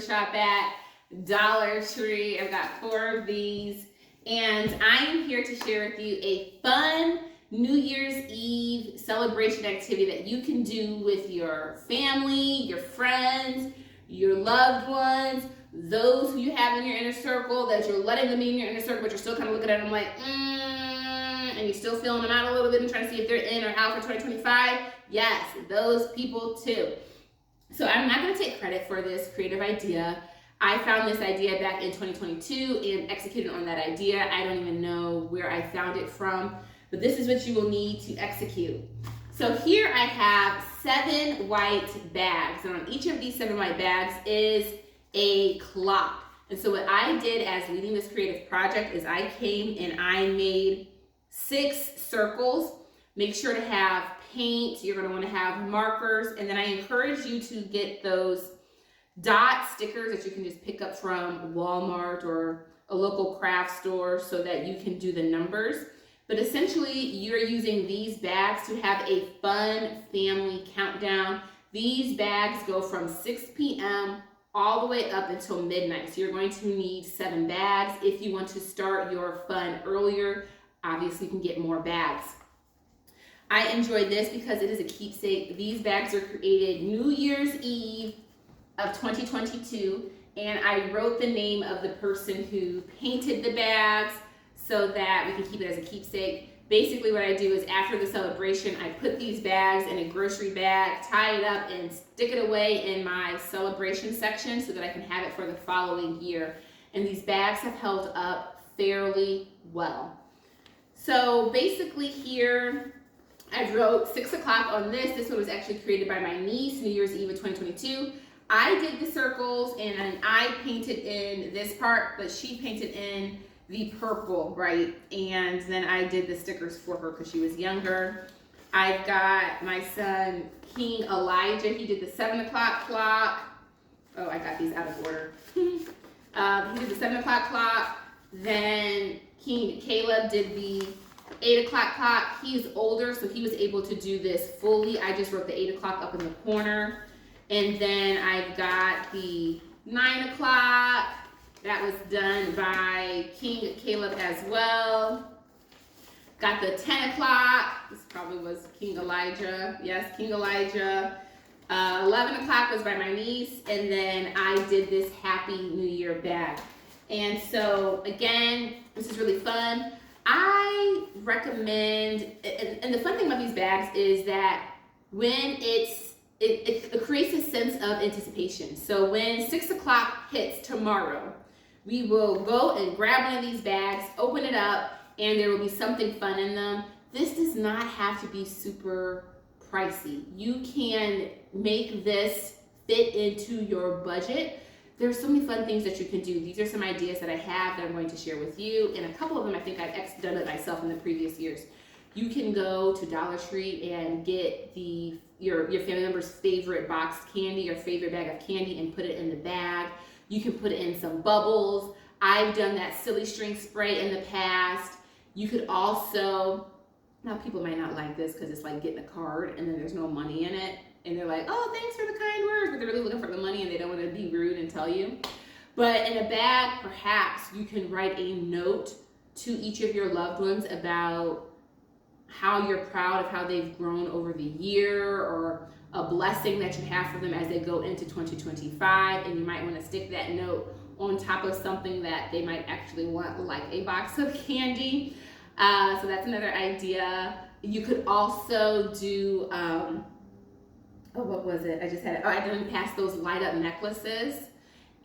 shop at? Dollar Tree. I've got 4 of these. And I am here to share with you a fun New Year's Eve celebration activity that you can do with your family, your friends, your loved ones, those who you have in your inner circle that you're letting them in your inner circle, but you're still kind of looking at them like, and you're still feeling them out a little bit and trying to see if they're in or out for 2025. Yes, those people too. So I'm not going to take credit for this creative idea. I found this idea back in 2022 and executed on that idea. I don't even know where I found it from, but this is what you will need to execute. So here I have 7 white bags, and on each of these 7 white bags is a clock. And so what I did as leading this creative project is I came and I made 6 circles. Make sure to have paint. You're going to want to have markers, and then I encourage you to get those dot stickers that you can just pick up from Walmart or a local craft store so that you can do the numbers. But essentially, you're using these bags to have a fun family countdown. These bags go from 6 p.m. all the way up until midnight. So you're going to need 7 bags. If you want to start your fun earlier, obviously you can get more bags. I enjoyed this because it is a keepsake. These bags are created New Year's Eve of 2022, and I wrote the name of the person who painted the bags so that we can keep it as a keepsake. Basically what I do is after the celebration, I put these bags in a grocery bag, tie it up, and stick it away in my celebration section so that I can have it for the following year. And these bags have held up fairly well. So basically here, I wrote 6 o'clock on this. This one was actually created by my niece, New Year's Eve of 2022. I did the circles and I painted in this part, but she painted in the purple, right? And then I did the stickers for her because she was younger. I've got my son, King Elijah. He did the 7 o'clock clock. Oh, I got these out of order. He did the 7 o'clock clock. Then King Caleb did the 8 o'clock clock. He's older, so he was able to do this fully. I just wrote the 8 o'clock up in the corner. And then I've got the 9 o'clock. That was done by King Caleb as well. Got the 10 o'clock. This probably was King Elijah. Yes, King Elijah. 11 o'clock was by my niece. And then I did this Happy New Year bag. And so, again, this is really fun. I recommend, and the fun thing about these bags is that when it creates a sense of anticipation. So when 6 o'clock hits tomorrow, we will go and grab one of these bags, open it up, and there will be something fun in them. This does not have to be super pricey. You can make this fit into your budget. There's so many fun things that you can do. These are some ideas that I have that I'm going to share with you, and a couple of them I think I've done it myself in the previous years. You can go to Dollar Tree and get your family member's favorite boxed candy, your favorite bag of candy, and put it in the bag. You can put in some bubbles. I've done that silly string spray in the past. You could also, now people might not like this because it's like getting a card and then there's no money in it. And they're like, oh, thanks for the kind words, but they're really looking for the money and they don't want to be rude and tell you. But in a bag, perhaps you can write a note to each of your loved ones about how you're proud of how they've grown over the year, or a blessing that you have for them as they go into 2025. And you might want to stick that note on top of something that they might actually want, like a box of candy. So that's another idea. You could also do, what was it? I just had it. Oh, I didn't pass those light up necklaces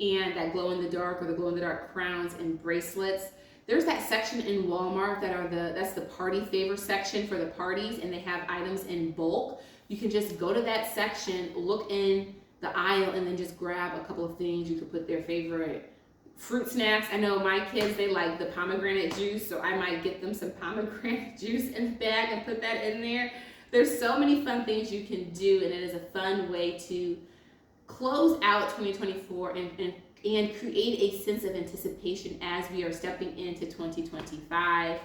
and that glow in the dark, or the glow in the dark crowns and bracelets. There's that section in Walmart that's the party favor section for the parties, and they have items in bulk. You can just go to that section, look in the aisle, and then just grab a couple of things. You could put their favorite fruit snacks. I know my kids, they like the pomegranate juice, so I might get them some pomegranate juice in the bag and put that in there. There's so many fun things you can do, and it is a fun way to close out 2024 and create a sense of anticipation as we are stepping into 2025.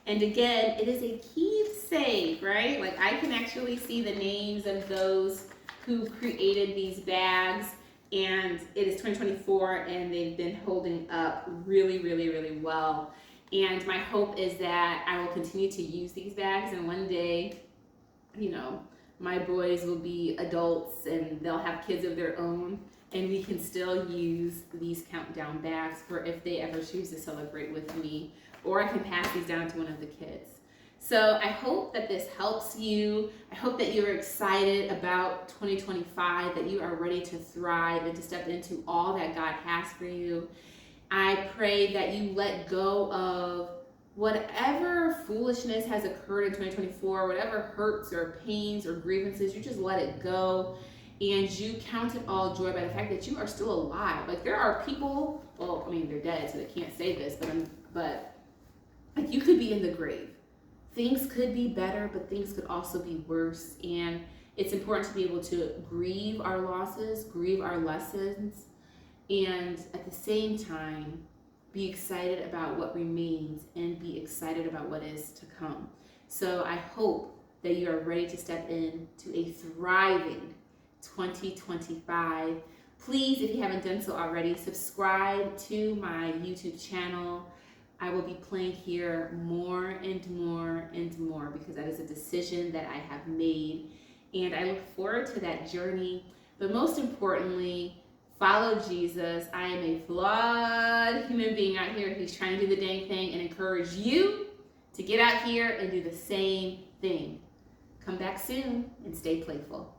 And again, it is a keepsake, right? Like, I can actually see the names of those who created these bags, and it is 2024, and they've been holding up really, really, really well. And my hope is that I will continue to use these bags, and one day, you know, my boys will be adults and they'll have kids of their own, and we can still use these countdown bags for if they ever choose to celebrate with me, or I can pass these down to one of the kids. So I hope that this helps you. I hope that you're excited about 2025, that you are ready to thrive and to step into all that God has for you. I pray that you let go of whatever foolishness has occurred in 2024, whatever hurts or pains or grievances, you just let it go, and you count it all joy by the fact that you are still alive. Like, there are people, well, I mean, they're dead, so they can't say this, but like, you could be in the grave. Things could be better, but things could also be worse, and it's important to be able to grieve our losses, grieve our lessons, and at the same time, be excited about what remains and be excited about what is to come. So I hope that you are ready to step into a thriving 2025. Please, if you haven't done so already, subscribe to my YouTube channel. I will be playing here more and more and more because that is a decision that I have made, and I look forward to that journey. But most importantly, follow Jesus. I am a flawed human being out here who's trying to do the dang thing, and encourage you to get out here and do the same thing. Come back soon and stay playful.